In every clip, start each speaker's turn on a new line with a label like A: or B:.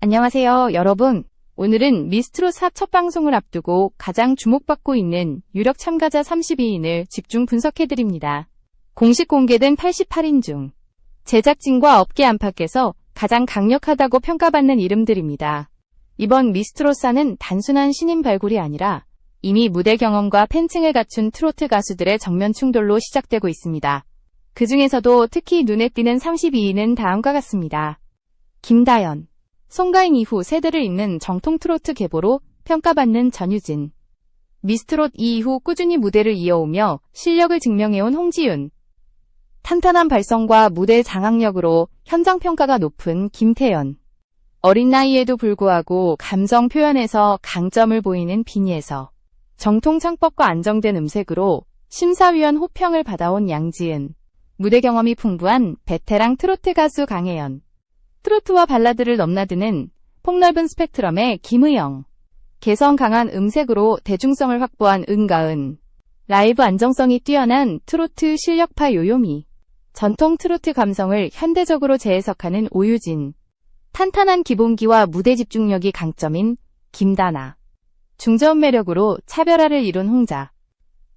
A: 안녕하세요, 여러분. 오늘은 미스트롯 4첫 방송을 앞두고 가장 주목받고 있는 유력 참가자 32인을 집중 분석해드립니다. 공식 공개된 88인 중 제작진과 업계 안팎에서 가장 강력하다고 평가받는 이름들입니다. 이번 미스트롯 4는 단순한 신인 발굴이 아니라 이미 무대 경험과 팬층을 갖춘 트로트 가수들의 정면 충돌로 시작되고 있습니다. 그 중에서도 특히 눈에 띄는 32인은 다음과 같습니다. 김다연, 송가인 이후 세대를 잇는 정통 트로트 계보로 평가받는 전유진, 미스트롯 2 이후 꾸준히 무대를 이어오며 실력을 증명해온 홍지윤, 탄탄한 발성과 무대 장악력으로 현장 평가가 높은 김태연, 어린 나이에도 불구하고 감정 표현에서 강점을 보이는 빈예서, 정통 창법과 안정된 음색으로 심사위원 호평을 받아온 양지은, 무대 경험이 풍부한 베테랑 트로트 가수 강혜연, 트로트와 발라드를 넘나드는 폭넓은 스펙트럼의 김의영, 개성 강한 음색으로 대중성을 확보한 은가은, 라이브 안정성이 뛰어난 트로트 실력파 요요미, 전통 트로트 감성을 현대적으로 재해석하는 오유진, 탄탄한 기본기와 무대 집중력이 강점인 김다나, 중저음 매력으로 차별화를 이룬 홍자,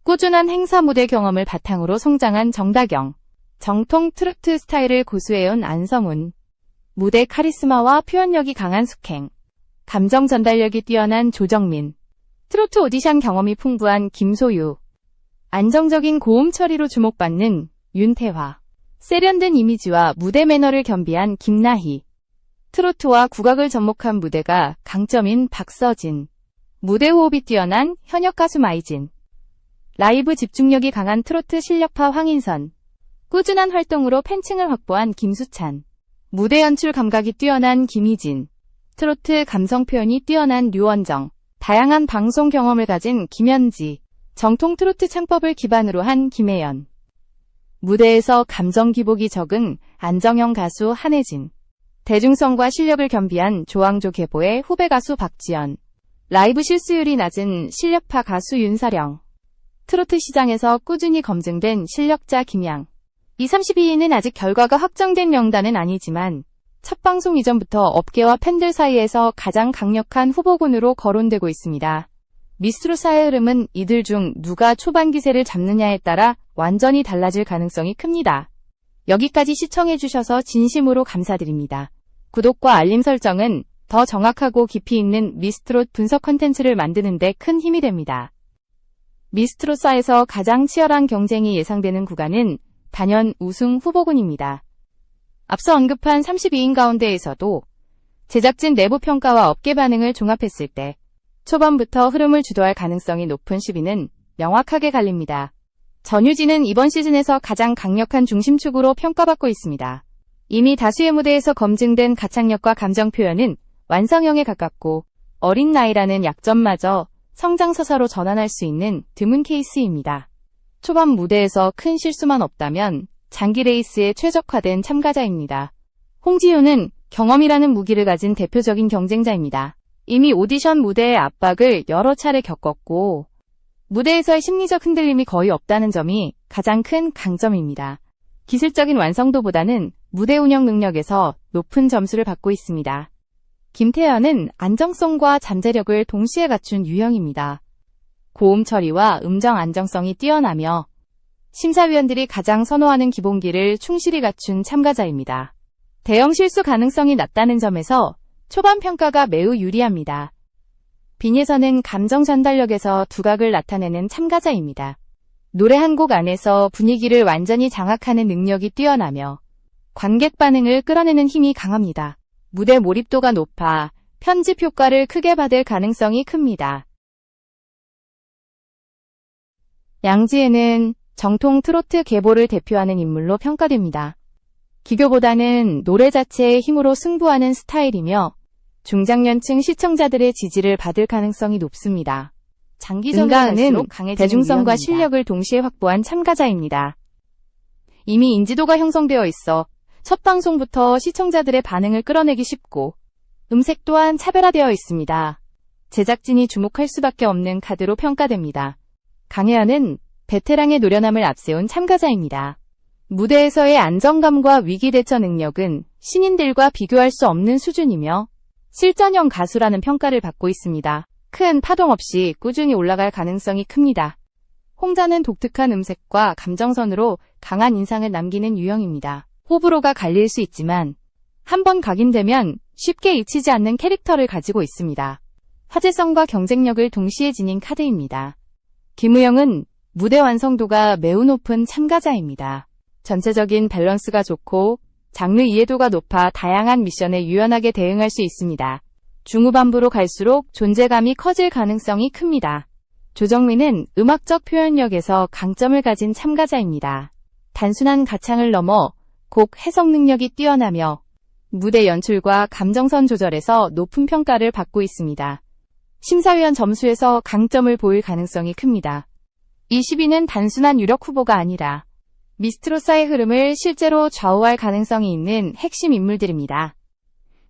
A: 꾸준한 행사 무대 경험을 바탕으로 성장한 정다경, 정통 트로트 스타일을 고수해온 안성훈, 무대 카리스마와 표현력이 강한 숙행, 감정 전달력이 뛰어난 조정민, 트로트 오디션 경험이 풍부한 김소유, 안정적인 고음 처리로 주목받는 윤태화, 세련된 이미지와 무대 매너를 겸비한 김나희, 트로트와 국악을 접목한 무대가 강점인 박서진, 무대 호흡이 뛰어난 현역 가수 마이진, 라이브 집중력이 강한 트로트 실력파 황인선, 꾸준한 활동으로 팬층을 확보한 김수찬, 무대 연출 감각이 뛰어난 김희진, 트로트 감성 표현이 뛰어난 류원정, 다양한 방송 경험을 가진 김현지, 정통 트로트 창법을 기반으로 한 김혜연, 무대에서 감정 기복이 적은 안정형 가수 한혜진, 대중성과 실력을 겸비한 조항조 계보의 후배 가수 박지연, 라이브 실수율이 낮은 실력파 가수 윤사령, 트로트 시장에서 꾸준히 검증된 실력자 김양. 이 32인은 아직 결과가 확정된 명단은 아니지만 첫 방송 이전부터 업계와 팬들 사이에서 가장 강력한 후보군으로 거론되고 있습니다. 미스트롯사의 흐름은 이들 중 누가 초반 기세를 잡느냐에 따라 완전히 달라질 가능성이 큽니다. 여기까지 시청해주셔서 진심으로 감사드립니다. 구독과 알림 설정은 더 정확하고 깊이 있는 미스트롯 분석 컨텐츠를 만드는 데 큰 힘이 됩니다. 미스트롯사에서 가장 치열한 경쟁이 예상되는 구간은 단연 우승 후보군입니다. 앞서 언급한 32인 가운데에서도 제작진 내부 평가와 업계 반응을 종합했을 때 초반부터 흐름을 주도할 가능성이 높은 10위는 명확하게 갈립니다. 전유진은 이번 시즌에서 가장 강력한 중심축으로 평가받고 있습니다. 이미 다수의 무대에서 검증된 가창력과 감정 표현은 완성형에 가깝고 어린 나이라는 약점마저 성장서사로 전환할 수 있는 드문 케이스입니다. 초반 무대에서 큰 실수만 없다면 장기 레이스에 최적화된 참가자입니다. 홍지윤은 경험이라는 무기를 가진 대표적인 경쟁자입니다. 이미 오디션 무대의 압박을 여러 차례 겪었고 무대에서의 심리적 흔들림이 거의 없다는 점이 가장 큰 강점입니다. 기술적인 완성도보다는 무대 운영 능력에서 높은 점수를 받고 있습니다. 김태연은 안정성과 잠재력을 동시에 갖춘 유형입니다. 고음 처리와 음정 안정성이 뛰어나며 심사위원들이 가장 선호하는 기본기를 충실히 갖춘 참가자입니다. 대형 실수 가능성이 낮다는 점에서 초반 평가가 매우 유리합니다. 빈예선은 감정 전달력에서 두각을 나타내는 참가자입니다. 노래 한 곡 안에서 분위기를 완전히 장악하는 능력이 뛰어나며 관객 반응을 끌어내는 힘이 강합니다. 무대 몰입도가 높아 편집 효과를 크게 받을 가능성이 큽니다. 양지은은 정통 트로트 계보를 대표하는 인물로 평가됩니다. 기교보다는 노래 자체의 힘으로 승부하는 스타일이며 중장년층 시청자들의 지지를 받을 가능성이 높습니다. 장기적으로 강해지는 대중성과 유형입니다. 실력을 동시에 확보한 참가자입니다. 이미 인지도가 형성되어 있어 첫 방송부터 시청자들의 반응을 끌어내기 쉽고 음색 또한 차별화되어 있습니다. 제작진이 주목할 수밖에 없는 카드로 평가됩니다. 강혜연은 베테랑의 노련함을 앞세운 참가자입니다. 무대에서의 안정감과 위기 대처 능력은 신인들과 비교할 수 없는 수준이며 실전형 가수라는 평가를 받고 있습니다. 큰 파동 없이 꾸준히 올라갈 가능성이 큽니다. 홍자는 독특한 음색과 감정선으로 강한 인상을 남기는 유형입니다. 호불호가 갈릴 수 있지만 한번 각인되면 쉽게 잊히지 않는 캐릭터를 가지고 있습니다. 화제성과 경쟁력을 동시에 지닌 카드입니다. 김우영은 무대 완성도가 매우 높은 참가자입니다. 전체적인 밸런스가 좋고 장르 이해도가 높아 다양한 미션에 유연하게 대응할 수 있습니다. 중후반부로 갈수록 존재감이 커질 가능성이 큽니다. 조정민은 음악적 표현력에서 강점을 가진 참가자입니다. 단순한 가창을 넘어 곡 해석 능력이 뛰어나며 무대 연출과 감정선 조절에서 높은 평가를 받고 있습니다. 심사위원 점수에서 강점을 보일 가능성이 큽니다. 이 10위는 단순한 유력 후보가 아니라 미스트로사의 흐름을 실제로 좌우할 가능성이 있는 핵심 인물들입니다.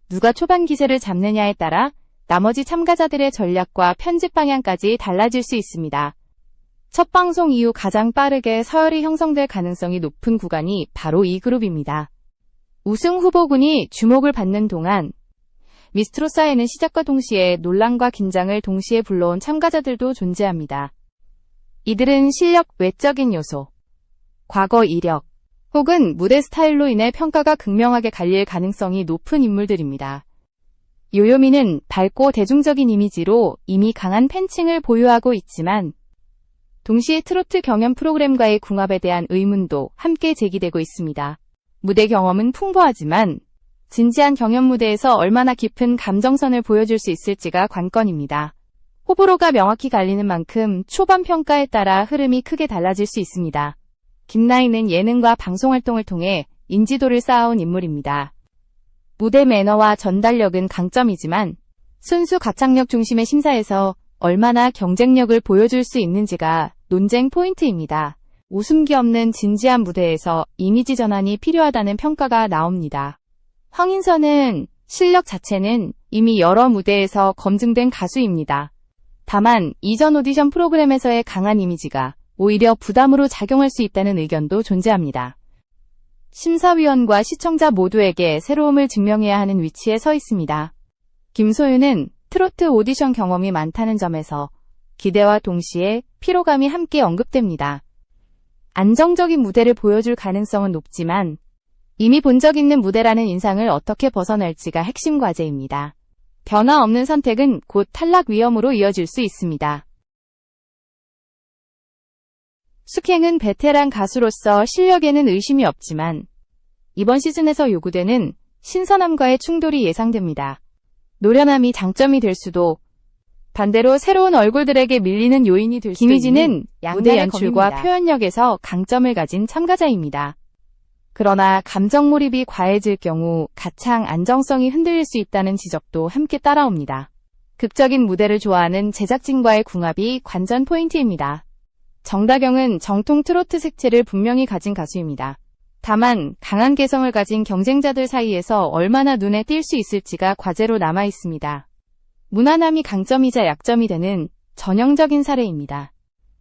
A: 누가 초반 기세를 잡느냐에 따라 나머지 참가자들의 전략과 편집 방향까지 달라질 수 있습니다. 첫 방송 이후 가장 빠르게 서열이 형성될 가능성이 높은 구간이 바로 이 그룹입니다. 우승 후보군이 주목을 받는 동안 미스트로사에는 시작과 동시에 논란과 긴장을 동시에 불러온 참가자들도 존재합니다. 이들은 실력 외적인 요소, 과거 이력, 혹은 무대 스타일로 인해 평가가 극명하게 갈릴 가능성이 높은 인물들입니다. 요요미는 밝고 대중적인 이미지로 이미 강한 팬층을 보유하고 있지만 동시에 트로트 경연 프로그램과의 궁합에 대한 의문도 함께 제기되고 있습니다. 무대 경험은 풍부하지만 진지한 경연 무대에서 얼마나 깊은 감정선을 보여줄 수 있을지가 관건입니다. 호불호가 명확히 갈리는 만큼 초반 평가에 따라 흐름이 크게 달라질 수 있습니다. 김나인은 예능과 방송활동을 통해 인지도를 쌓아온 인물입니다. 무대 매너와 전달력은 강점이지만 순수 가창력 중심의 심사에서 얼마나 경쟁력을 보여줄 수 있는지가 논쟁 포인트입니다. 웃음기 없는 진지한 무대에서 이미지 전환이 필요하다는 평가가 나옵니다. 황인선은 실력 자체는 이미 여러 무대에서 검증된 가수입니다. 다만 이전 오디션 프로그램에서의 강한 이미지가 오히려 부담으로 작용할 수 있다는 의견도 존재합니다. 심사위원과 시청자 모두에게 새로움을 증명해야 하는 위치에 서 있습니다. 김소윤은 트로트 오디션 경험이 많다는 점에서 기대와 동시에 피로감이 함께 언급됩니다. 안정적인 무대를 보여줄 가능성은 높지만 이미 본 적 있는 무대라는 인상을 어떻게 벗어날지가 핵심 과제입니다. 변화 없는 선택은 곧 탈락 위험으로 이어질 수 있습니다. 숙행은 베테랑 가수로서 실력에는 의심이 없지만 이번 시즌에서 요구되는 신선함과의 충돌이 예상됩니다. 노련함이 장점이 될 수도 반대로 새로운 얼굴들에게 밀리는 요인이 될 수도 있는 무대 연출과 표현력에서 강점을 가진 참가자입니다. 그러나 감정 몰입이 과해질 경우 가창 안정성이 흔들릴 수 있다는 지적도 함께 따라옵니다. 극적인 무대를 좋아하는 제작진과의 궁합이 관전 포인트입니다. 정다경은 정통 트로트 색채를 분명히 가진 가수입니다. 다만 강한 개성을 가진 경쟁자들 사이에서 얼마나 눈에 띌 수 있을지가 과제로 남아 있습니다. 무난함이 강점이자 약점이 되는 전형적인 사례입니다.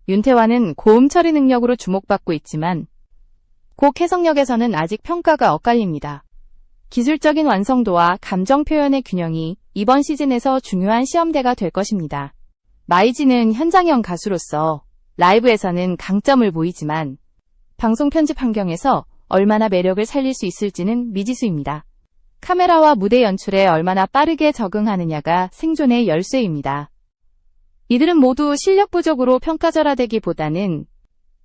A: 윤태환은 고음 처리 능력으로 주목받고 있지만 곡 해석력에서는 아직 평가가 엇갈립니다. 기술적인 완성도와 감정 표현의 균형이 이번 시즌에서 중요한 시험대가 될 것입니다. 마이지는 현장형 가수로서 라이브에서는 강점을 보이지만 방송 편집 환경에서 얼마나 매력을 살릴 수 있을지는 미지수입니다. 카메라와 무대 연출에 얼마나 빠르게 적응하느냐가 생존의 열쇠입니다. 이들은 모두 실력 부족으로 평가절하되기보다는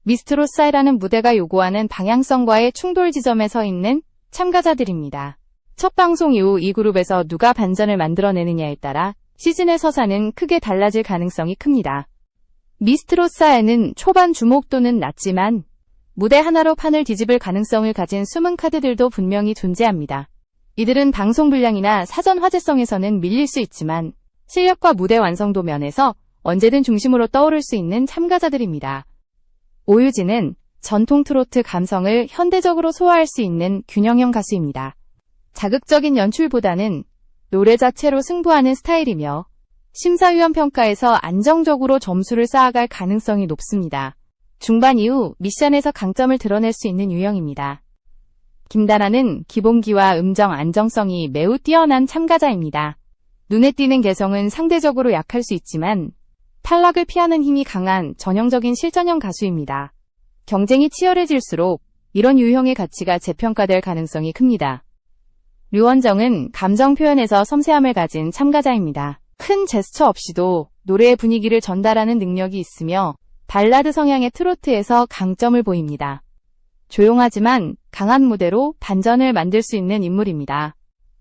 A: 미스트로사이라는 무대가 요구하는 방향성과의 충돌 지점에 서 있는 참가자들입니다. 첫 방송 이후 이 그룹에서 누가 반전을 만들어내느냐에 따라 시즌의 서사는 크게 달라질 가능성이 큽니다. 미스트로사에는 초반 주목도는 낮지만 무대 하나로 판을 뒤집을 가능성을 가진 숨은 카드들도 분명히 존재합니다. 이들은 방송 분량이나 사전 화제성에서는 밀릴 수 있지만 실력과 무대 완성도 면에서 언제든 중심으로 떠오를 수 있는 참가자들입니다. 오유진은 전통 트로트 감성을 현대적으로 소화할 수 있는 균형형 가수입니다. 자극적인 연출보다는 노래 자체로 승부하는 스타일이며 심사위원 평가에서 안정적으로 점수를 쌓아갈 가능성이 높습니다. 중반 이후 미션에서 강점을 드러낼 수 있는 유형입니다. 김다나는 기본기와 음정 안정성이 매우 뛰어난 참가자입니다. 눈에 띄는 개성은 상대적으로 약할 수 있지만 탈락을 피하는 힘이 강한 전형적인 실전형 가수입니다. 경쟁이 치열해질수록 이런 유형의 가치가 재평가될 가능성이 큽니다. 류원정은 감정 표현에서 섬세함을 가진 참가자입니다. 큰 제스처 없이도 노래의 분위기를 전달하는 능력이 있으며 발라드 성향의 트로트에서 강점을 보입니다. 조용하지만 강한 무대로 반전을 만들 수 있는 인물입니다.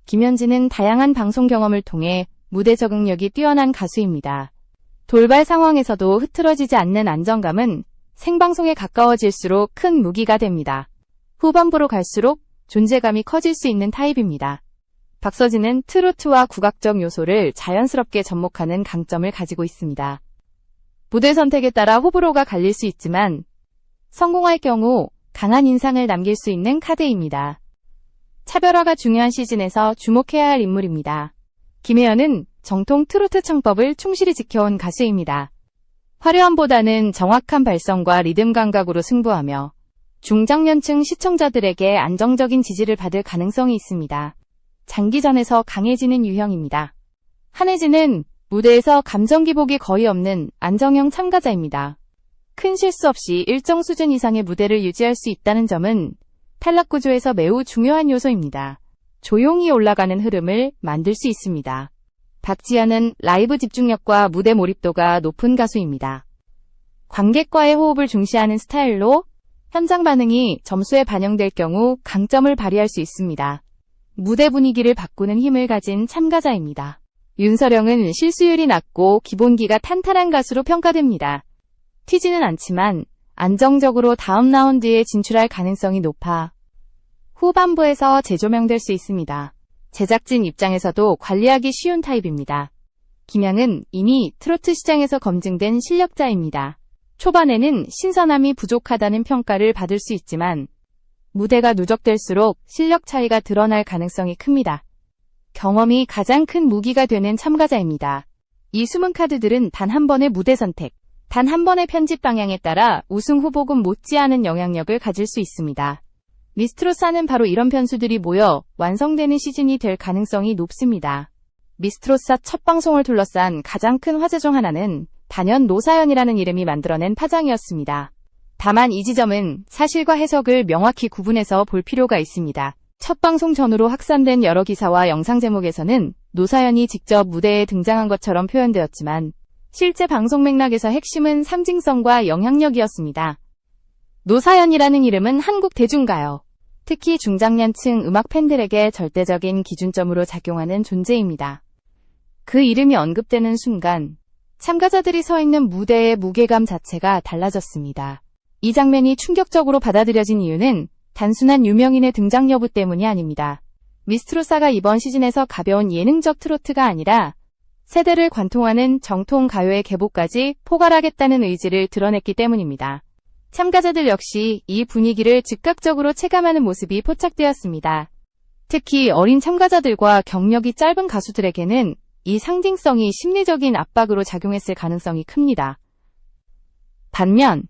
A: 김현진은 다양한 방송 경험을 통해 무대 적응력이 뛰어난 가수입니다. 돌발 상황에서도 흐트러지지 않는 안정감은 생방송에 가까워질수록 큰 무기가 됩니다. 후반부로 갈수록 존재감이 커질 수 있는 타입입니다. 박서진은 트로트와 국악적 요소를 자연스럽게 접목하는 강점을 가지고 있습니다. 무대 선택에 따라 호불호가 갈릴 수 있지만 성공할 경우 강한 인상을 남길 수 있는 카드입니다. 차별화가 중요한 시즌에서 주목해야 할 인물입니다. 김혜연은 정통 트로트 창법을 충실히 지켜온 가수입니다. 화려함보다는 정확한 발성과 리듬 감각으로 승부하며 중장년층 시청자들에게 안정적인 지지를 받을 가능성이 있습니다. 장기전에서 강해지는 유형입니다. 한혜진은 무대에서 감정 기복이 거의 없는 안정형 참가자입니다. 큰 실수 없이 일정 수준 이상의 무대를 유지할 수 있다는 점은 탈락 구조에서 매우 중요한 요소입니다. 조용히 올라가는 흐름을 만들 수 있습니다. 박지현은 라이브 집중력과 무대 몰입도가 높은 가수입니다. 관객과의 호흡을 중시하는 스타일로 현장 반응이 점수에 반영될 경우 강점을 발휘할 수 있습니다. 무대 분위기를 바꾸는 힘을 가진 참가자입니다. 윤서령은 실수율이 낮고 기본기가 탄탄한 가수로 평가됩니다. 튀지는 않지만 안정적으로 다음 라운드에 진출할 가능성이 높아 후반부에서 재조명될 수 있습니다. 제작진 입장에서도 관리하기 쉬운 타입입니다. 김양은 이미 트로트 시장에서 검증된 실력자입니다. 초반에는 신선함이 부족하다는 평가를 받을 수 있지만 무대가 누적될수록 실력 차이가 드러날 가능성이 큽니다. 경험이 가장 큰 무기가 되는 참가자입니다. 이 숨은 카드들은 단 한 번의 무대 선택, 단 한 번의 편집 방향에 따라 우승 후보군 못지않은 영향력을 가질 수 있습니다. 미스트롯사는 바로 이런 변수들이 모여 완성되는 시즌이 될 가능성이 높습니다. 미스트롯사 첫 방송을 둘러싼 가장 큰 화제 중 하나는 단연 노사연이라는 이름이 만들어낸 파장이었습니다. 다만 이 지점은 사실과 해석을 명확히 구분해서 볼 필요가 있습니다. 첫 방송 전후로 확산된 여러 기사와 영상 제목에서는 노사연이 직접 무대에 등장한 것처럼 표현되었지만 실제 방송 맥락에서 핵심은 상징성과 영향력이었습니다. 노사연이라는 이름은 한국 대중가요, 특히 중장년층 음악 팬들에게 절대적인 기준점으로 작용하는 존재입니다. 그 이름이 언급되는 순간 참가자들이 서 있는 무대의 무게감 자체가 달라졌습니다. 이 장면이 충격적으로 받아들여진 이유는 단순한 유명인의 등장 여부 때문이 아닙니다. 미스트롯사가 이번 시즌에서 가벼운 예능적 트로트가 아니라 세대를 관통하는 정통 가요의 계보까지 포괄하겠다는 의지를 드러냈기 때문입니다. 참가자들 역시 이 분위기를 즉각적으로 체감하는 모습이 포착되었습니다. 특히 어린 참가자들과 경력이 짧은 가수들에게는 이 상징성이 심리적인 압박으로 작용했을 가능성이 큽니다. 반면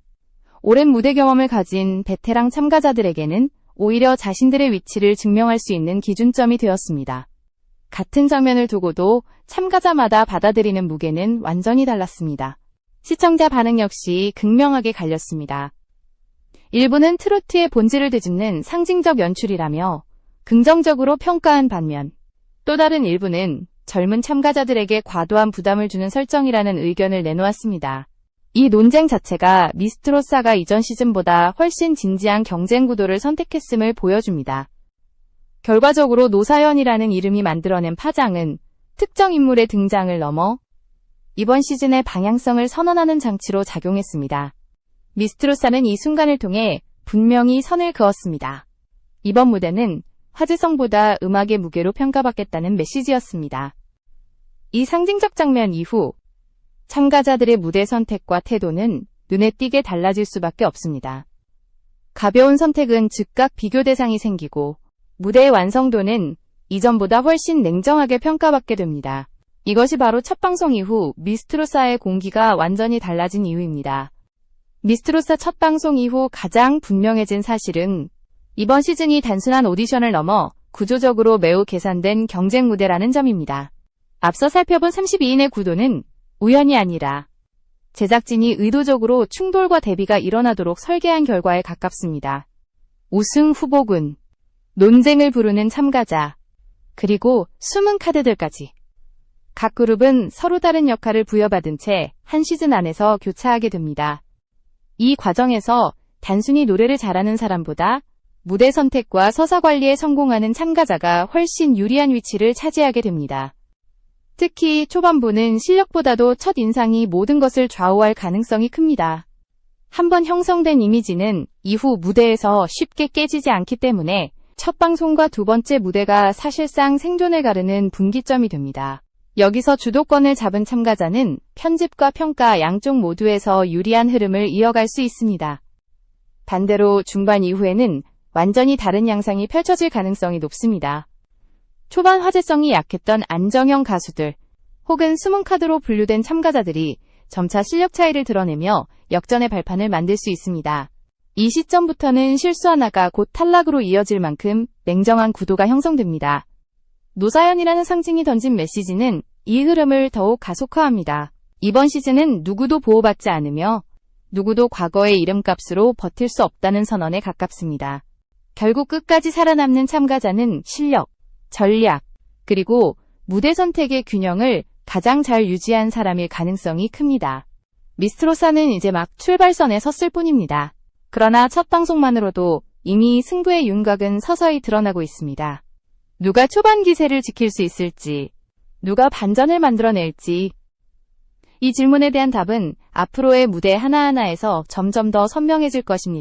A: 오랜 무대 경험을 가진 베테랑 참가자들에게는 오히려 자신들의 위치를 증명할 수 있는 기준점이 되었습니다. 같은 장면을 두고도 참가자마다 받아들이는 무게는 완전히 달랐습니다. 시청자 반응 역시 극명하게 갈렸습니다. 일부는 트로트의 본질을 되짚는 상징적 연출이라며 긍정적으로 평가한 반면 또 다른 일부는 젊은 참가자들에게 과도한 부담을 주는 설정이라는 의견을 내놓았습니다. 이 논쟁 자체가 미스트롯사가 이전 시즌보다 훨씬 진지한 경쟁 구도를 선택했음을 보여줍니다. 결과적으로 노사연이라는 이름이 만들어낸 파장은 특정 인물의 등장을 넘어 이번 시즌의 방향성을 선언하는 장치로 작용했습니다. 미스트롯사는 이 순간을 통해 분명히 선을 그었습니다. 이번 무대는 화제성보다 음악의 무게로 평가받겠다는 메시지였습니다. 이 상징적 장면 이후 참가자들의 무대 선택과 태도는 눈에 띄게 달라질 수밖에 없습니다. 가벼운 선택은 즉각 비교 대상이 생기고 무대의 완성도는 이전보다 훨씬 냉정하게 평가받게 됩니다. 이것이 바로 첫 방송 이후 미스트롯사의 공기가 완전히 달라진 이유입니다. 미스트롯사 첫 방송 이후 가장 분명해진 사실은 이번 시즌이 단순한 오디션을 넘어 구조적으로 매우 계산된 경쟁 무대라는 점입니다. 앞서 살펴본 32인의 구도는 우연이 아니라 제작진이 의도적으로 충돌과 대비가 일어나도록 설계한 결과에 가깝습니다. 우승 후보군, 논쟁을 부르는 참가자, 그리고 숨은 카드들까지. 각 그룹은 서로 다른 역할을 부여받은 채 한 시즌 안에서 교차하게 됩니다. 이 과정에서 단순히 노래를 잘하는 사람보다 무대 선택과 서사 관리에 성공하는 참가자가 훨씬 유리한 위치를 차지하게 됩니다. 특히 초반부는 실력보다도 첫 인상이 모든 것을 좌우할 가능성이 큽니다. 한번 형성된 이미지는 이후 무대에서 쉽게 깨지지 않기 때문에 첫 방송과 두 번째 무대가 사실상 생존을 가르는 분기점이 됩니다. 여기서 주도권을 잡은 참가자는 편집과 평가 양쪽 모두에서 유리한 흐름을 이어갈 수 있습니다. 반대로 중반 이후에는 완전히 다른 양상이 펼쳐질 가능성이 높습니다. 초반 화제성이 약했던 안정형 가수들 혹은 숨은 카드로 분류된 참가자들이 점차 실력 차이를 드러내며 역전의 발판을 만들 수 있습니다. 이 시점부터는 실수 하나가 곧 탈락으로 이어질 만큼 냉정한 구도가 형성됩니다. 노사연이라는 상징이 던진 메시지는 이 흐름을 더욱 가속화합니다. 이번 시즌은 누구도 보호받지 않으며 누구도 과거의 이름값으로 버틸 수 없다는 선언에 가깝습니다. 결국 끝까지 살아남는 참가자는 실력, 전략, 그리고 무대 선택의 균형을 가장 잘 유지한 사람일 가능성이 큽니다. 미스트로사는 이제 막 출발선에 섰을 뿐입니다. 그러나 첫 방송만으로도 이미 승부의 윤곽은 서서히 드러나고 있습니다. 누가 초반 기세를 지킬 수 있을지, 누가 반전을 만들어낼지, 이 질문에 대한 답은 앞으로의 무대 하나하나에서 점점 더 선명해질 것입니다.